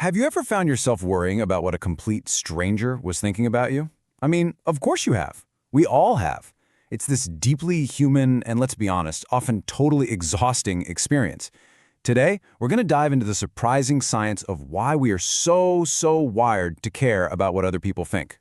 Have you ever found yourself worrying about what a complete stranger was thinking about you? I mean, of course you have. We all have. It's this deeply human and, let's be honest, often totally exhausting experience. Today, we're going to dive into the surprising science of why we are so wired to care about what other people think.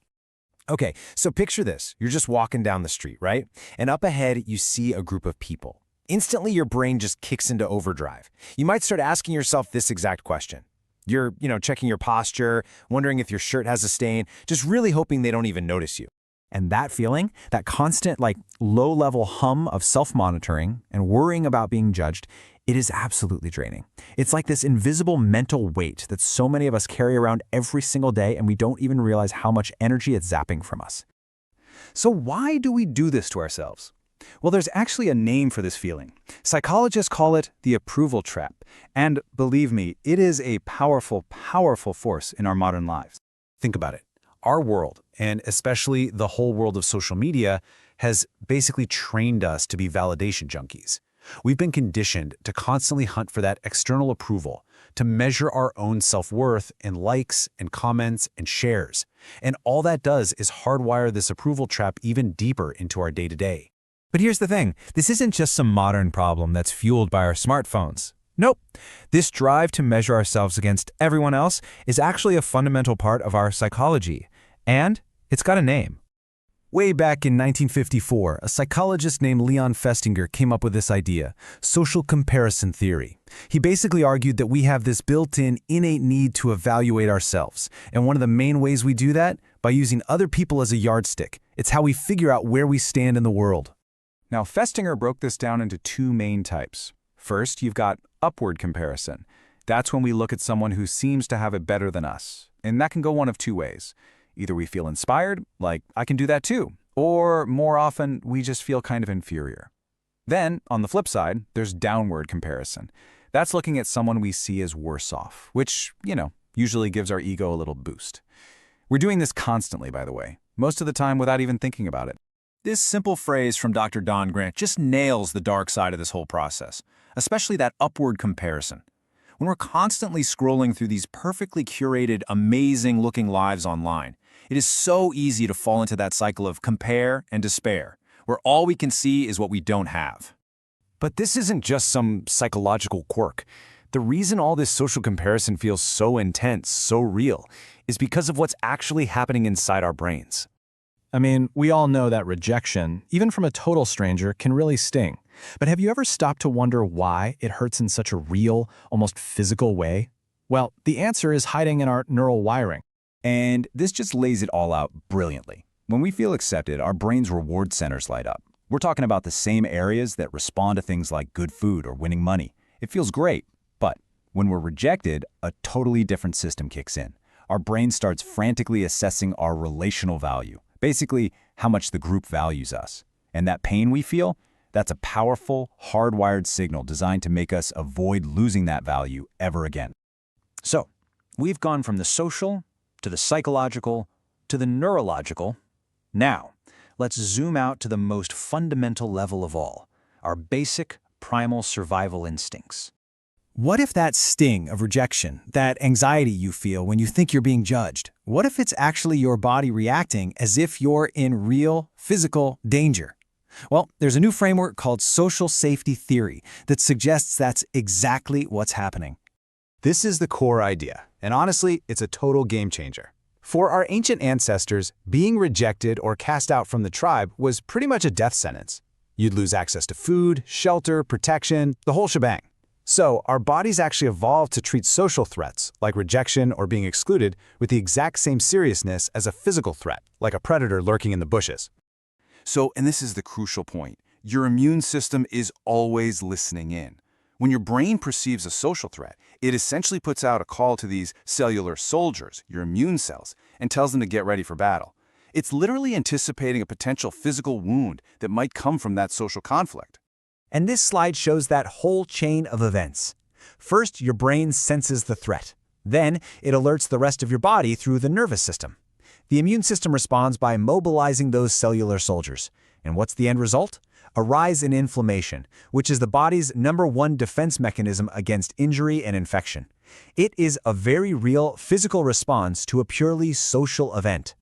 Okay, so picture this. You're just walking down the street, right? And up ahead, you see a group of people. Instantly, your brain just kicks into overdrive. You might start asking yourself this exact question. You're, checking your posture, wondering if your shirt has a stain, just really hoping they don't even notice you. And that feeling, that constant, low-level hum of self-monitoring and worrying about being judged, it is absolutely draining. It's like this invisible mental weight that so many of us carry around every single day, and we don't even realize how much energy it's zapping from us. So why do we do this to ourselves? Well, there's actually a name for this feeling. Psychologists call it the approval trap. And believe me, it is a powerful force in our modern lives. Think about it. Our world, and especially the whole world of social media, has basically trained us to be validation junkies. We've been conditioned to constantly hunt for that external approval, to measure our own self-worth in likes and comments and shares. And all that does is hardwire this approval trap even deeper into our day-to-day. But here's the thing, this isn't just some modern problem that's fueled by our smartphones. Nope. This drive to measure ourselves against everyone else is actually a fundamental part of our psychology. And it's got a name. Way back in 1954, a psychologist named Leon Festinger came up with this idea, social comparison theory. He basically argued that we have this built-in, innate need to evaluate ourselves. And one of the main ways we do that? By using other people as a yardstick. It's how we figure out where we stand in the world. Now, Festinger broke this down into two main types. First, you've got upward comparison. That's when we look at someone who seems to have it better than us. And that can go one of two ways. Either we feel inspired, like, I can do that too. Or, more often, we just feel kind of inferior. Then, on the flip side, there's downward comparison. That's looking at someone we see as worse off, which, usually gives our ego a little boost. We're doing this constantly, by the way, most of the time without even thinking about it. This simple phrase from Dr. Don Grant just nails the dark side of this whole process, especially that upward comparison. When we're constantly scrolling through these perfectly curated, amazing-looking lives online, it is so easy to fall into that cycle of compare and despair, where all we can see is what we don't have. But this isn't just some psychological quirk. The reason all this social comparison feels so intense, so real, is because of what's actually happening inside our brains. I mean, we all know that rejection, even from a total stranger, can really sting. But have you ever stopped to wonder why it hurts in such a real, almost physical way? Well, the answer is hiding in our neural wiring. And this just lays it all out brilliantly. When we feel accepted, our brain's reward centers light up. We're talking about the same areas that respond to things like good food or winning money. It feels great, but when we're rejected, a totally different system kicks in. Our brain starts frantically assessing our relational value. Basically, how much the group values us. And that pain we feel, that's a powerful, hardwired signal designed to make us avoid losing that value ever again. So, we've gone from the social, to the psychological, to the neurological. Now, let's zoom out to the most fundamental level of all, our basic, primal survival instincts. What if that sting of rejection, that anxiety you feel when you think you're being judged, what if it's actually your body reacting as if you're in real, physical danger? Well, there's a new framework called social safety theory that suggests that's exactly what's happening. This is the core idea, and honestly, it's a total game changer. For our ancient ancestors, being rejected or cast out from the tribe was pretty much a death sentence. You'd lose access to food, shelter, protection, the whole shebang. So, our bodies actually evolved to treat social threats, like rejection or being excluded, with the exact same seriousness as a physical threat, like a predator lurking in the bushes. So, and this is the crucial point, your immune system is always listening in. When your brain perceives a social threat, it essentially puts out a call to these cellular soldiers, your immune cells, and tells them to get ready for battle. It's literally anticipating a potential physical wound that might come from that social conflict. And this slide shows that whole chain of events. First, your brain senses the threat. Then, it alerts the rest of your body through the nervous system. The immune system responds by mobilizing those cellular soldiers. And what's the end result? a rise in inflammation, which is the body's #1 defense mechanism against injury and infection. It is a very real physical response to a purely social event.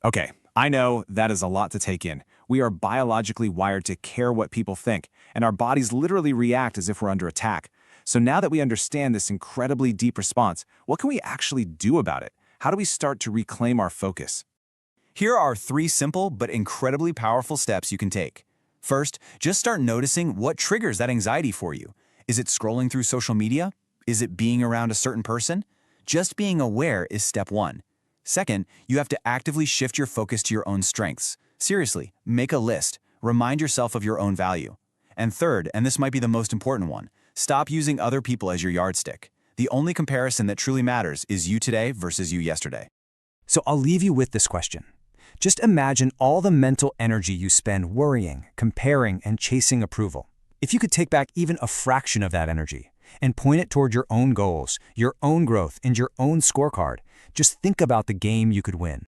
Okay, I know that is a lot to take in. We are biologically wired to care what people think, and our bodies literally react as if we're under attack. So now that we understand this incredibly deep response, what can we actually do about it? How do we start to reclaim our focus? Here are 3 simple but incredibly powerful steps you can take. First, just start noticing what triggers that anxiety for you. Is it scrolling through social media? Is it being around a certain person? Just being aware is step 1. Second, you have to actively shift your focus to your own strengths. Seriously, make a list. Remind yourself of your own value. And third, and this might be the most important one, stop using other people as your yardstick. The only comparison that truly matters is you today versus you yesterday. So I'll leave you with this question. Just imagine all the mental energy you spend worrying, comparing, and chasing approval. If you could take back even a fraction of that energy and point it toward your own goals, your own growth, and your own scorecard, just think about the game you could win.